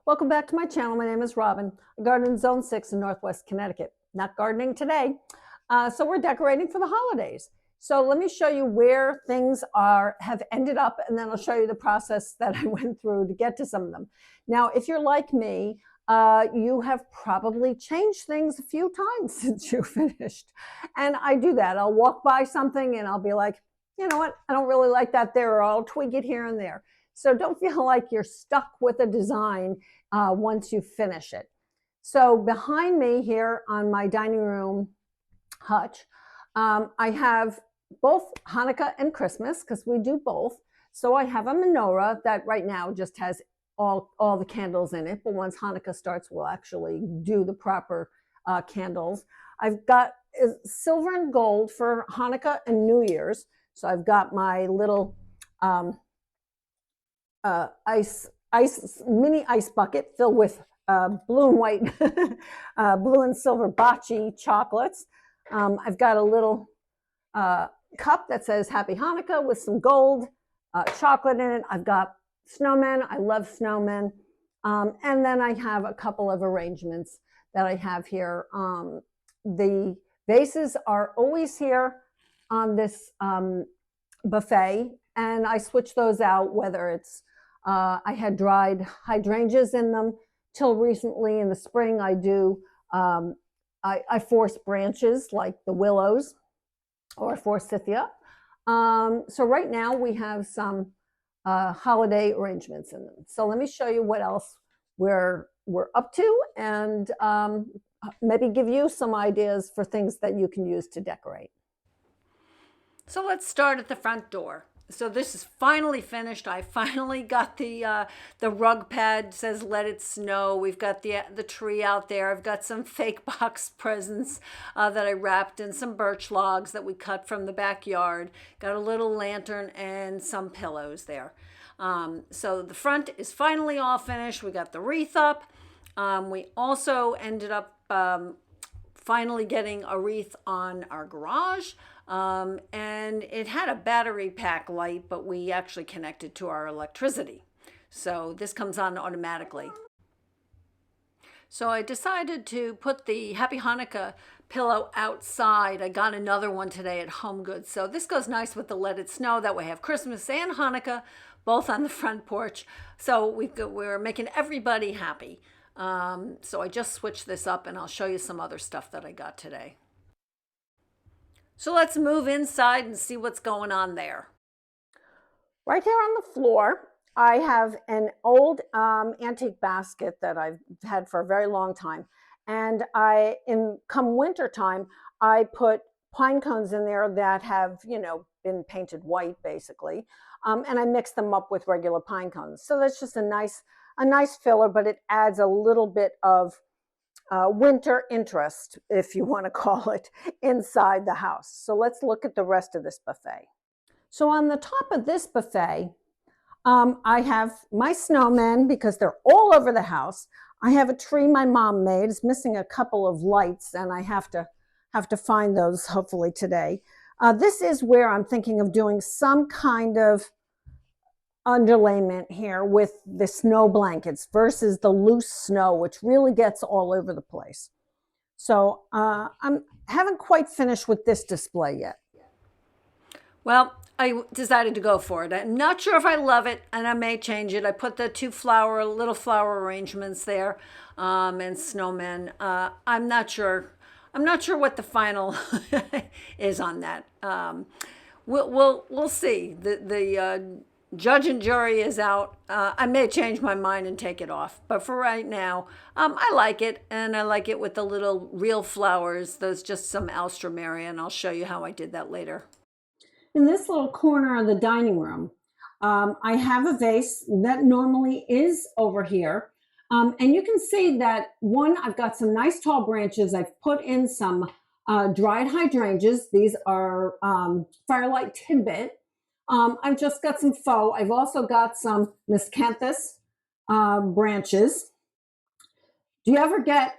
Welcome back to my channel. My name is Robin. I garden in Zone 6 in Northwest Connecticut. Not gardening today. So we're decorating for the holidays. So let me show you where things have ended up, and then I'll show you the process that I went through to get to some of them. Now, if you're like me, you have probably changed things a few times since you finished. And I do that. I'll walk by something and I'll be like, you know what? I don't really like that there, or I'll tweak it here and there. So don't feel like you're stuck with a design once you finish it. So behind me here on my dining room hutch, I have both Hanukkah and Christmas because we do both. So I have a menorah that right now just has all the candles in it. But once Hanukkah starts, we'll actually do the proper candles. I've got silver and gold for Hanukkah and New Year's. So I've got my little mini ice bucket filled with blue and white, blue and silver bocce chocolates. I've got a little cup that says Happy Hanukkah with some gold chocolate in it. I've got snowmen. I love snowmen. And then I have a couple of arrangements that I have here. The vases are always here on this buffet, and I switch those out, whether it's I had dried hydrangeas in them till recently. In the spring, I do I force branches like the willows or forsythia. So right now we have some holiday arrangements in them. So let me show you what else we're up to, and maybe give you some ideas for things that you can use to decorate. So let's start at the front door. So this is finally finished. I finally got the rug pad, says let it snow. We've got the tree out there. I've got some fake box presents that I wrapped in some birch logs that we cut from the backyard. Got a little lantern and some pillows there. So the front is finally all finished. We got the wreath up. We also ended up finally getting a wreath on our garage. And it had a battery pack light, but we actually connected to our electricity. So this comes on automatically. So I decided to put the Happy Hanukkah pillow outside. I got another one today at Home Goods. So this goes nice with the Let It Snow. That way I have Christmas and Hanukkah both on the front porch. So we're making everybody happy. So I just switched this up, and I'll show you some other stuff that I got today. So let's move inside and see what's going on there. Right here on the floor, I have an old antique basket that I've had for a very long time. And come winter time, I put pine cones in there that have, been painted white basically. And I mix them up with regular pine cones. So that's just a nice filler, but it adds a little bit of winter interest, if you want to call it, inside the house. So let's look at the rest of this buffet. So on the top of this buffet, I have my snowmen because they're all over the house. I have a tree my mom made. It's missing a couple of lights, and I have to find those hopefully today. This is where I'm thinking of doing some kind of underlayment here with the snow blankets versus the loose snow, which really gets all over the place. So I haven't quite finished with this display yet. Well, I decided to go for it. I'm not sure if I love it, and I may change it. I put the little flower arrangements there, and snowmen. I'm not sure. I'm not sure what the final is on that. We'll see. The judge and jury is out. I may change my mind and take it off. But for right now, I like it. And I like it with the little real flowers. There's just some alstroemeria, and I'll show you how I did that later. In this little corner of the dining room, I have a vase that normally is over here. And you can see that, I've got some nice tall branches. I've put in some dried hydrangeas. These are Firelight Tidbit. I've just got some faux. I've also got some miscanthus branches. Do you ever get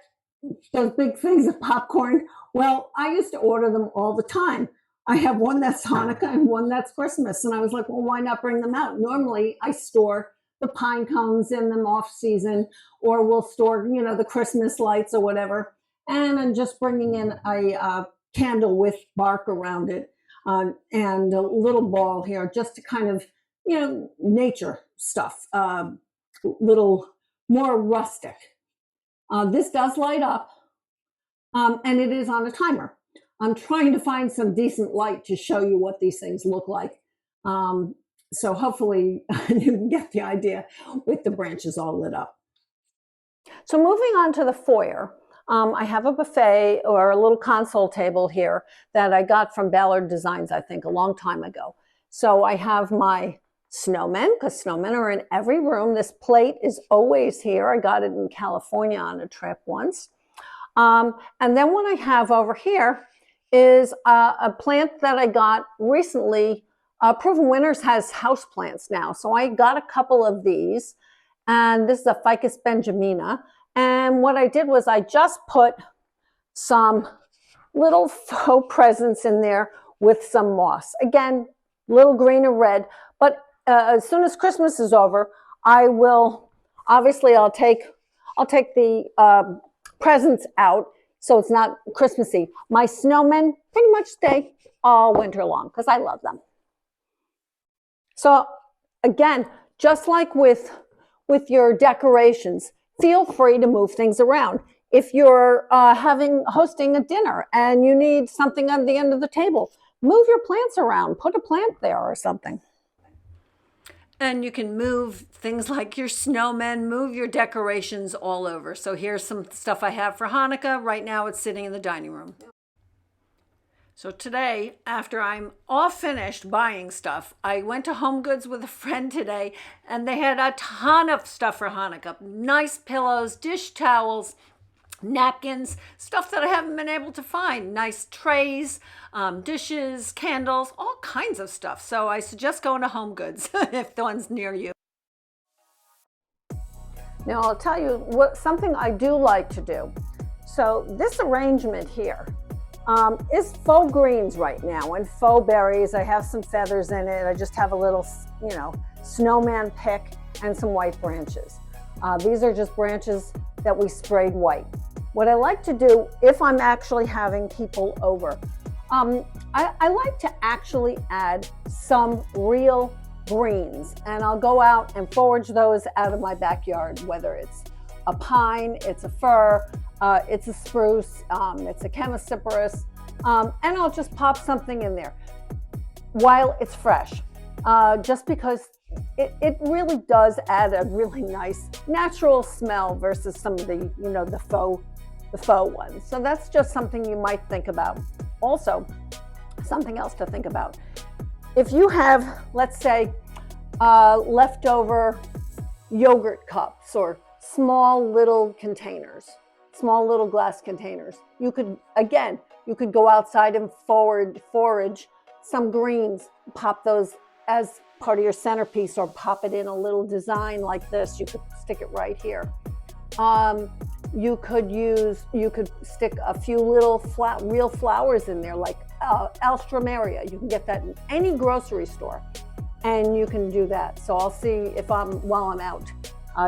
those big things of popcorn? Well, I used to order them all the time. I have one that's Hanukkah and one that's Christmas. And I was like, well, why not bring them out? Normally, I store the pine cones in them off season, or we'll store, the Christmas lights or whatever. And I'm just bringing in a candle with bark around it, and a little ball here just to kind of, nature stuff, little more rustic. This does light up, and it is on a timer. I'm trying to find some decent light to show you what these things look like. So hopefully you can get the idea with the branches all lit up. So moving on to the foyer, I have a buffet or a little console table here that I got from Ballard Designs, I think, a long time ago. So I have my snowmen, because snowmen are in every room. This plate is always here. I got it in California on a trip once. And then what I have over here is a plant that I got recently. Proven Winners has house plants now. So I got a couple of these, and this is a Ficus benjamina. And what I did was I just put some little faux presents in there with some moss. Again, little green or red, but as soon as Christmas is over, I will, obviously I'll take the presents out so it's not Christmassy. My snowmen pretty much stay all winter long because I love them. So again, just like with your decorations, feel free to move things around. If you're hosting a dinner and you need something on the end of the table, move your plants around, put a plant there or something. And you can move things like your snowmen, move your decorations all over. So here's some stuff I have for Hanukkah. Right now it's sitting in the dining room. So today, after I'm all finished buying stuff, I went to Home Goods with a friend today, and they had a ton of stuff for Hanukkah. Nice pillows, dish towels, napkins, stuff that I haven't been able to find. Nice trays, dishes, candles, all kinds of stuff. So I suggest going to Home Goods if the one's near you. Now I'll tell you something I do like to do. So this arrangement here is faux greens right now and faux berries. I have some feathers in it. I just have a little, snowman pick and some white branches. These are just branches that we sprayed white. What I like to do if I'm actually having people over, I like to actually add some real greens, and I'll go out and forage those out of my backyard, whether it's a pine, it's a fir, it's a spruce, it's a chemacyparis, and I'll just pop something in there while it's fresh, just because it really does add a really nice natural smell versus some of the, the faux ones. So that's just something you might think about. Also, something else to think about. If you have, let's say, leftover yogurt cups or small little containers, small little glass containers, you could go outside and forage some greens, pop those as part of your centerpiece, or pop it in a little design like this. You could stick it right here. You could stick a few little real flowers in there, like alstroemeria. You can get that in any grocery store, and you can do that. So I'll see if while I'm out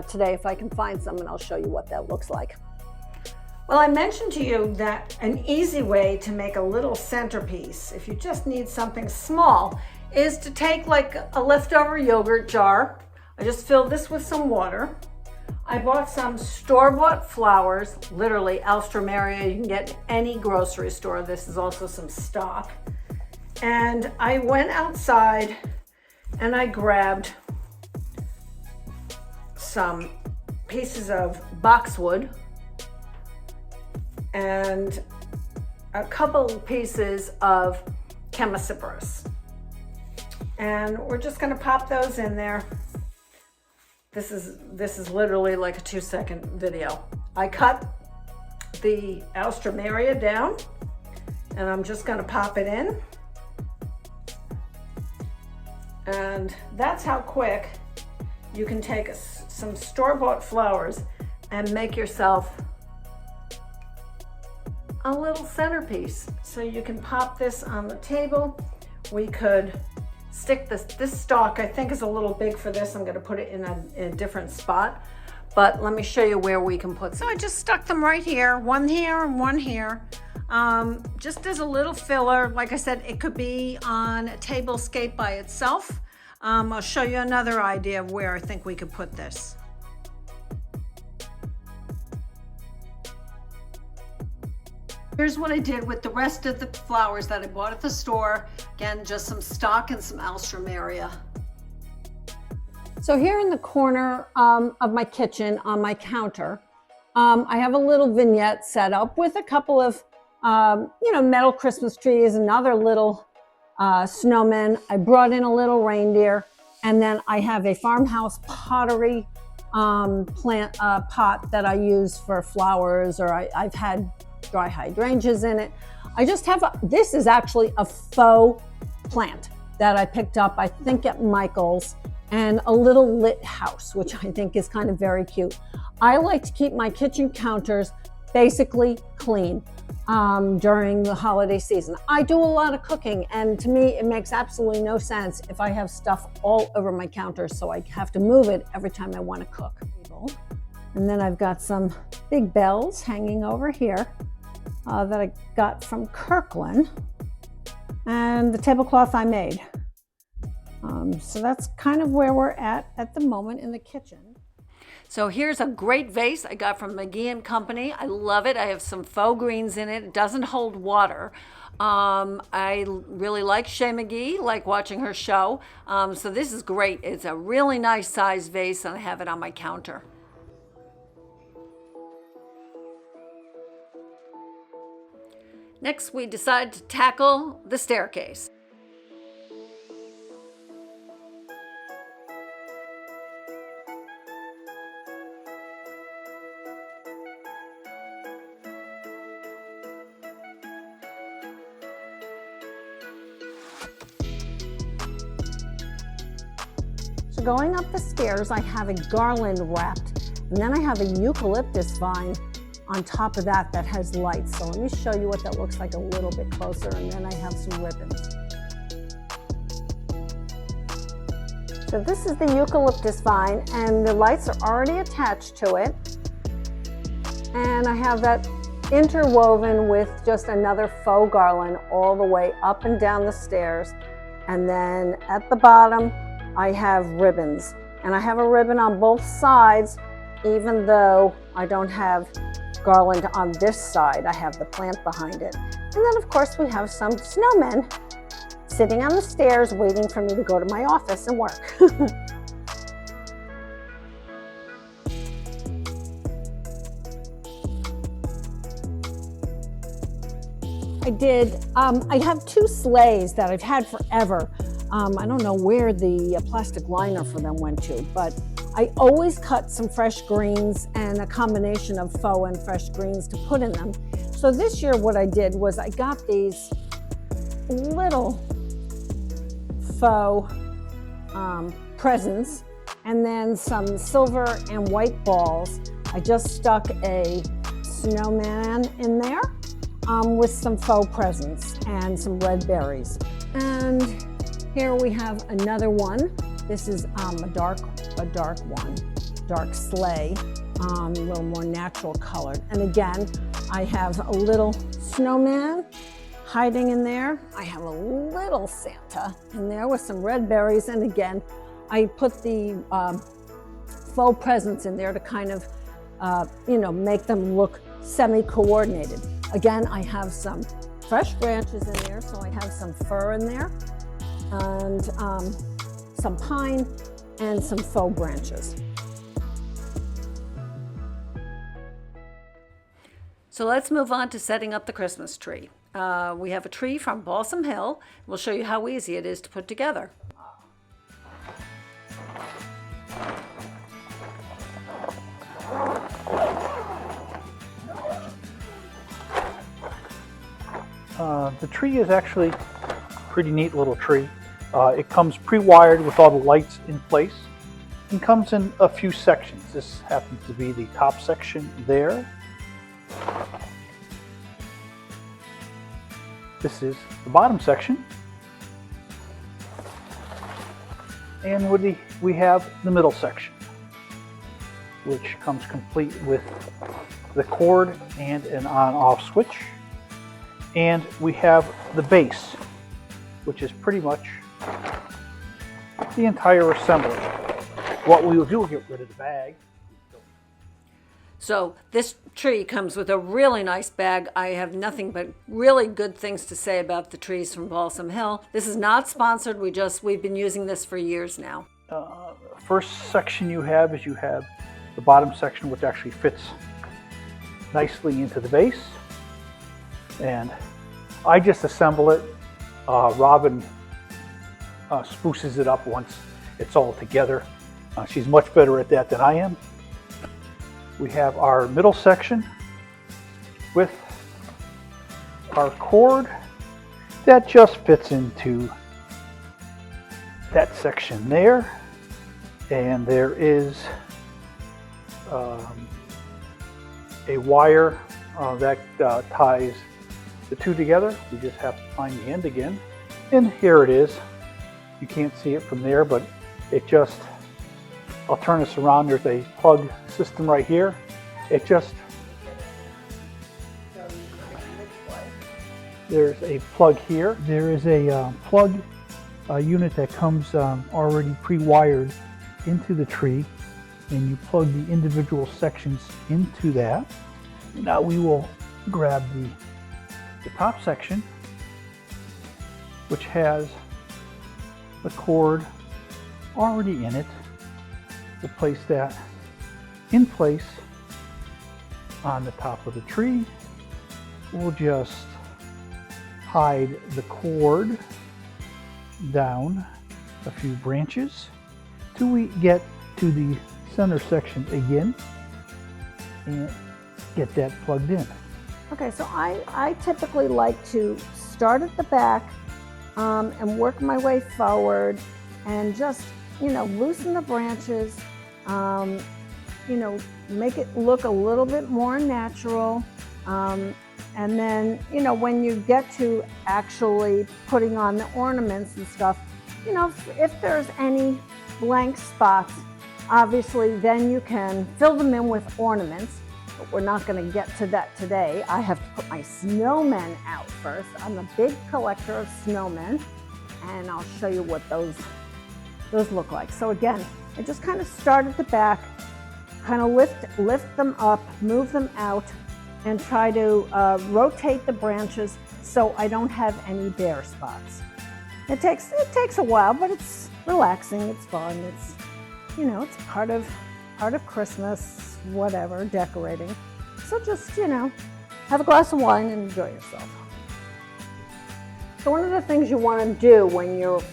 today, if I can find some, and I'll show you what that looks like. Well, I mentioned to you that an easy way to make a little centerpiece, if you just need something small, is to take like a leftover yogurt jar. I just filled this with some water. I bought some store-bought flowers, literally alstroemeria. You can get in any grocery store. This is also some stock. And I went outside and I grabbed some pieces of boxwood and a couple pieces of chemacyparis. And we're just gonna pop those in there. This is literally like a 2-second video. I cut the alstroemeria down, and I'm just gonna pop it in. And that's how quick you can take some store-bought flowers and make yourself a little centerpiece. So you can pop this on the table. We could stick this stalk, I think, is a little big for this. I'm going to put it in a different spot. But let me show you where we can put some. So I just stuck them right here, one here and one here. Just as a little filler. Like I said, it could be on a table scape by itself. I'll show you another idea of where I think we could put this. Here's what I did with the rest of the flowers that I bought at the store. Again, just some stock and some alstroemeria. So here in the corner of my kitchen on my counter, I have a little vignette set up with a couple of, metal Christmas trees and other little snowmen. I brought in a little reindeer, and then I have a Farmhouse Pottery plant pot that I use for flowers, or I've had dry hydrangeas in it. I just have, this is actually a faux plant that I picked up, I think at Michael's, and a little lit house, which I think is kind of very cute. I like to keep my kitchen counters basically clean during the holiday season. I do a lot of cooking, and to me, it makes absolutely no sense if I have stuff all over my counter, so I have to move it every time I want to cook. And then I've got some big bells hanging over here that I got from Kirkland, and the tablecloth I made. So that's kind of where we're at the moment in the kitchen. So here's a great vase I got from McGee and Company. I love it. I have some faux greens in it. It doesn't hold water. I really like Shay McGee, like watching her show. So this is great. It's a really nice size vase, and I have it on my counter. Next, we decided to tackle the staircase. So going up the stairs, I have a garland wrapped, and then I have a eucalyptus vine on top of that has lights. So let me show you what that looks like a little bit closer, and then I have some ribbons. So this is the eucalyptus vine, and the lights are already attached to it. And I have that interwoven with just another faux garland all the way up and down the stairs. And then at the bottom, I have ribbons. And I have a ribbon on both sides, even though I don't have garland on this side. I have the plant behind it. And then of course we have some snowmen sitting on the stairs waiting for me to go to my office and work. I have two sleighs that I've had forever. I don't know where the plastic liner for them went to, but I always cut some fresh greens and a combination of faux and fresh greens to put in them. So this year what I did was I got these little faux presents and then some silver and white balls. I just stuck a snowman in there with some faux presents and some red berries. And here we have another one. This is a dark one, dark sleigh, a little more natural colored. And again, I have a little snowman hiding in there. I have a little Santa in there with some red berries. And again, I put the faux presents in there to kind of, make them look semi-coordinated. Again, I have some fresh branches in there, so I have some fir in there, and some pine, and some faux branches. So let's move on to setting up the Christmas tree. We have a tree from Balsam Hill. We'll show you how easy it is to put together. The tree is actually a pretty neat little tree. It comes pre-wired with all the lights in place and comes in a few sections. This happens to be the top section there. This is the bottom section. And we have the middle section, which comes complete with the cord and an on-off switch. And we have the base, which is pretty much the entire assembly. What we will do, we'll get rid of the bag. So this tree comes with a really nice bag. I have nothing but really good things to say about the trees from Balsam Hill. This is not sponsored. We've been using this for years now. First section you have the bottom section, which actually fits nicely into the base. And I just assemble it. Robin spruces it up once it's all together. She's much better at that than I am. We have our middle section with our cord that just fits into that section there. And there is a wire that ties the two together. We just have to find the end again. And here it is. You can't see it from there, but it just, I'll turn this around. There's a plug system right here. There's a plug here. There is a plug unit that comes already pre-wired into the tree, and you plug the individual sections into that. Now we will grab the top section, which has the cord already in it. We'll place that in place on the top of the tree. We'll just hide the cord down a few branches till we get to the center section again and get that plugged in. Okay, so I typically like to start at the back and work my way forward and just, loosen the branches, make it look a little bit more natural. And then, when you get to actually putting on the ornaments and stuff, if there's any blank spots, obviously then you can fill them in with ornaments. But we're not going to get to that today. I have to put my snowmen out first. I'm a big collector of snowmen, and I'll show you what those look like. So again, I just kind of start at the back, kind of lift them up, move them out, and try to rotate the branches so I don't have any bare spots. It takes a while, but it's relaxing. It's fun. It's it's part of Christmas, whatever, decorating. So just have a glass of wine and enjoy yourself. So one of the things you want to do when you're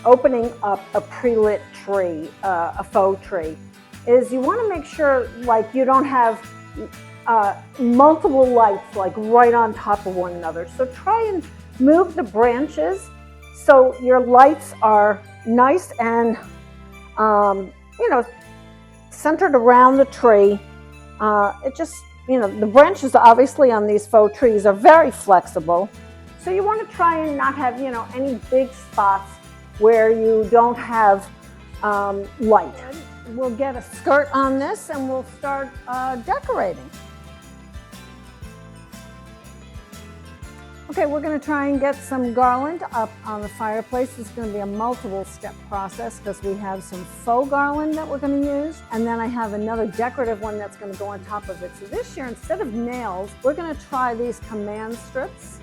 opening up a pre-lit tree, a faux tree, is you want to make sure you don't have multiple lights right on top of one another. So try and move the branches so your lights are nice and centered around the tree. It just, the branches obviously on these faux trees are very flexible. So you want to try and not have, any big spots where you don't have light. We'll get a skirt on this and we'll start decorating. Okay, we're going to try and get some garland up on the fireplace. It's going to be a multiple step process because we have some faux garland that we're going to use. And then I have another decorative one that's going to go on top of it. So this year, instead of nails, we're going to try these command strips.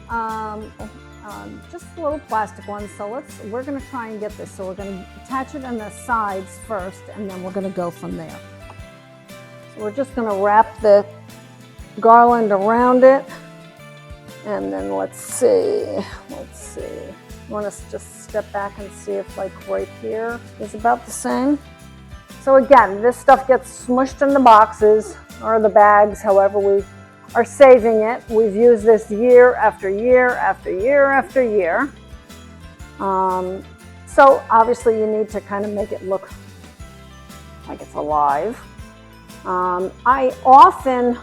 Just little plastic ones. So we're going to try and get this. So we're going to attach it on the sides first, and then we're going to go from there. So we're just going to wrap the garland around it. And then let's see. You want to just step back and see if right here is about the same. So again, this stuff gets smushed in the boxes or the bags, however we are saving it. We've used this year after year after year after year. So obviously you need to kind of make it look like it's alive. I often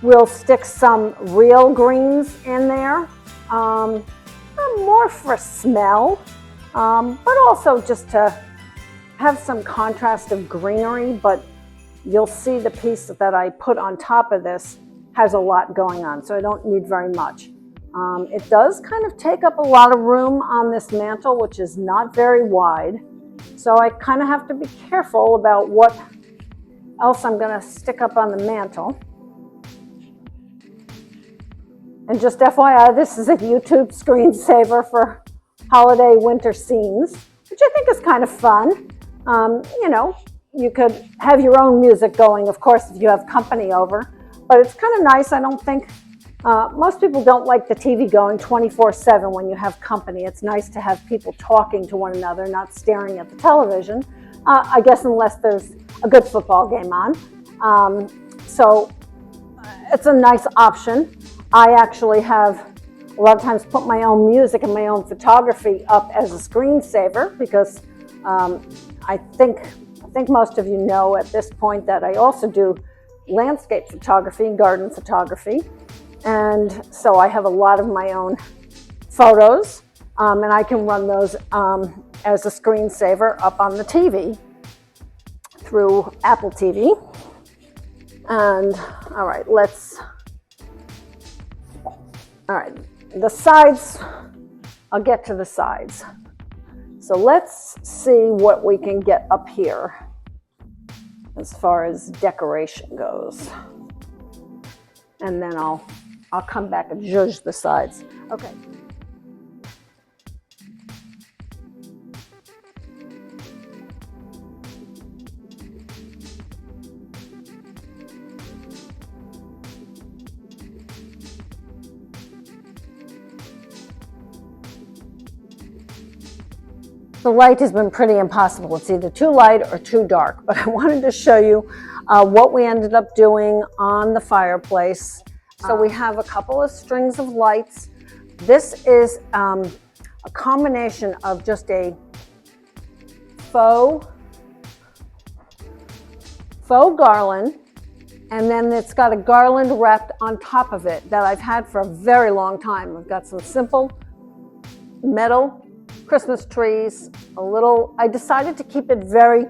will stick some real greens in there, more for smell. but also just to have some contrast of greenery. But you'll see the piece that I put on top of this has a lot going on, so I don't need very much. It does kind of take up a lot of room on this mantle, which is not very wide. So I kind of have to be careful about what else I'm going to stick up on the mantle. And just FYI, this is a YouTube screensaver for holiday winter scenes, which I think is kind of fun. You know, you could have your own music going, of course, if you have company over, but it's kind of nice. I don't think, most people don't like the TV going 24/7 when you have company. It's nice to have people talking to one another, not staring at the television, I guess, unless there's a good football game on. So it's a nice option. I actually have a lot of times put my own music and my own photography up as a screensaver because I think most of you know at this point that I also do landscape photography and garden photography. And so I have a lot of my own photos, and I can run those as a screensaver up on the TV through Apple TV. And all right, the sides, I'll get to the sides. So let's see what we can get up here as far as decoration goes. And then I'll come back and judge the sides. Okay. The light has been pretty impossible. It's either too light or too dark, but I wanted to show you what we ended up doing on the fireplace. So we have a couple of strings of lights. This is a combination of just a faux garland, and then it's got a garland wrapped on top of it that I've had for a very long time. I've got some simple metal Christmas trees, I decided to keep it very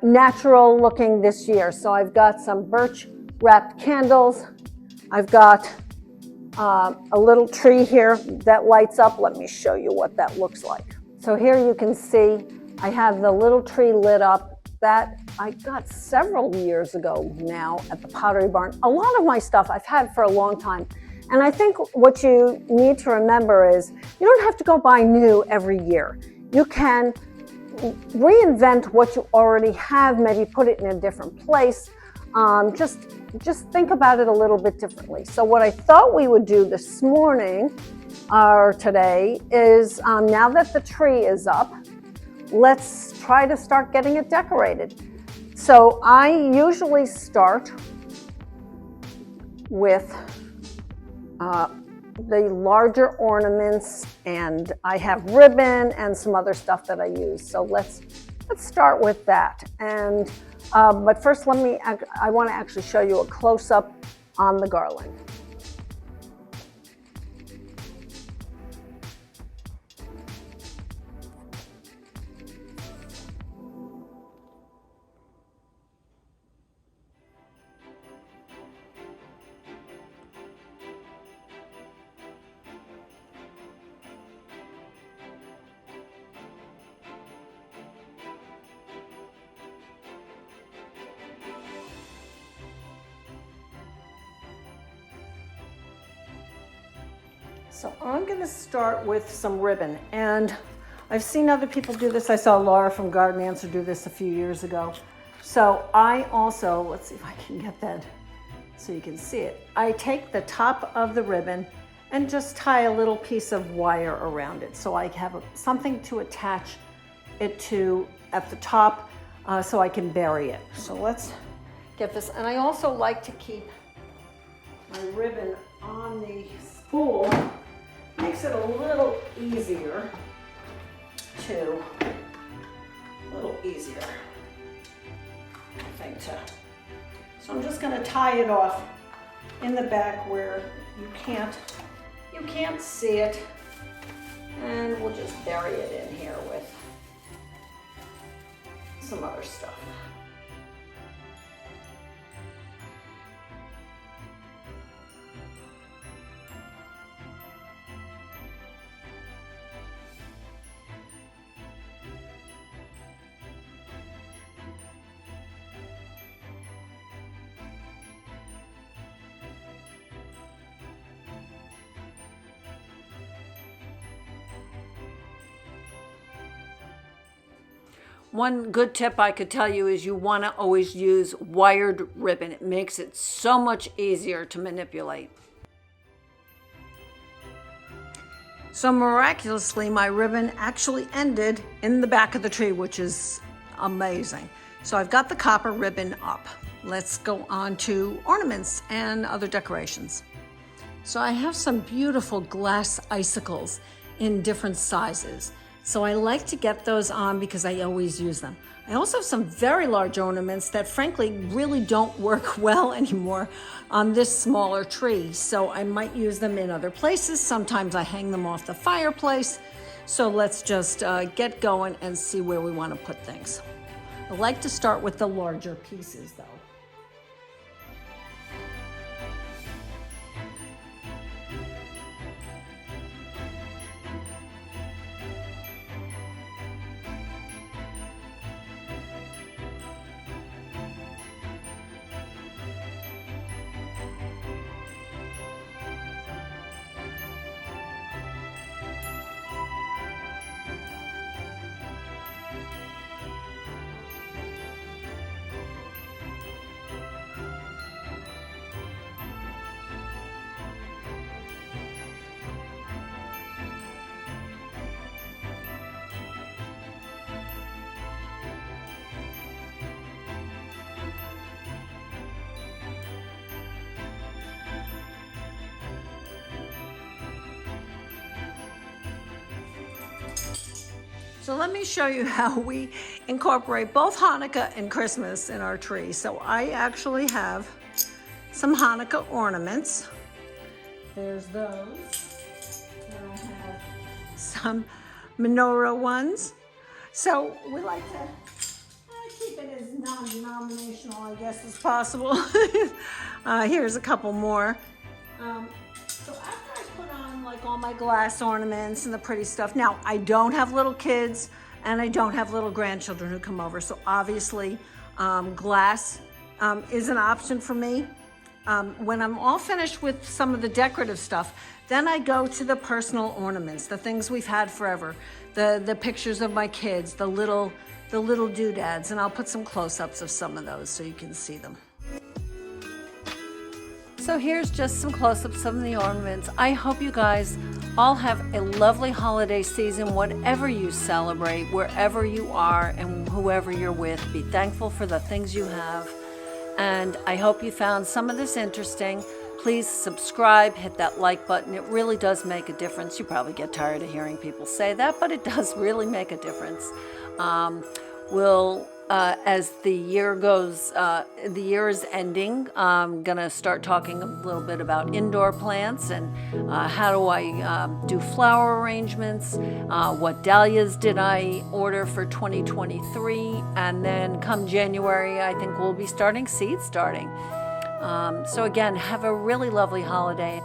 natural looking this year. So I've got some birch wrapped candles. I've got a little tree here that lights up. Let me show you what that looks like. So here you can see I have the little tree lit up that I got several years ago now at the Pottery Barn. A lot of my stuff I've had for a long time. And I think what you need to remember is you don't have to go buy new every year. You can reinvent what you already have, maybe put it in a different place. Just think about it a little bit differently. So what I thought we would do this morning or today is now that the tree is up, let's try to start getting it decorated. So I usually start with the larger ornaments, and I have ribbon and some other stuff that I use. So let's start with that. And but first, I want to actually show you a close-up on the garland. So I'm going to start with some ribbon, and I've seen other people do this. I saw Laura from Garden Answer do this a few years ago. So I also, let's see if I can get that so you can see it. I take the top of the ribbon and just tie a little piece of wire around it so I have something to attach it to at the top so I can bury it. So let's get this. And I also like to keep my ribbon on the spool. Makes it a little easier I think so I'm just going to tie it off in the back where you can't see it And we'll just bury it in here with some other stuff. One good tip I could tell you is you want to always use wired ribbon. It makes it so much easier to manipulate. So miraculously, my ribbon actually ended in the back of the tree, which is amazing. So I've got the copper ribbon up. Let's go on to ornaments and other decorations. So I have some beautiful glass icicles in different sizes. So I like to get those on because I always use them. I also have some very large ornaments that frankly really don't work well anymore on this smaller tree. So I might use them in other places. Sometimes I hang them off the fireplace. So let's just get going and see where we want to put things. I like to start with the larger pieces though. So let me show you how we incorporate both Hanukkah and Christmas in our tree. So I actually have some Hanukkah ornaments. There's those. And I have some menorah ones. So we like to keep it as non-denominational, I guess, as possible. Here's a couple more. So after I put on like all my glass ornaments and the pretty stuff, now I don't have little kids and I don't have little grandchildren who come over. So obviously glass is an option for me. When I'm all finished with some of the decorative stuff, then I go to the personal ornaments, the things we've had forever, the pictures of my kids, the little doodads, and I'll put some close-ups of some of those so you can see them. So here's just some close-ups of the ornaments. I hope you guys all have a lovely holiday season, whatever you celebrate, wherever you are and whoever you're with. Be thankful for the things you have. And I hope you found some of this interesting. Please subscribe, hit that like button. It really does make a difference. You probably get tired of hearing people say that, but it does really make a difference. As the year goes, the year is ending, I'm gonna start talking a little bit about indoor plants and how do I do flower arrangements, what dahlias did I order for 2023, and then come January, I think we'll be starting seed starting. So again, have a really lovely holiday.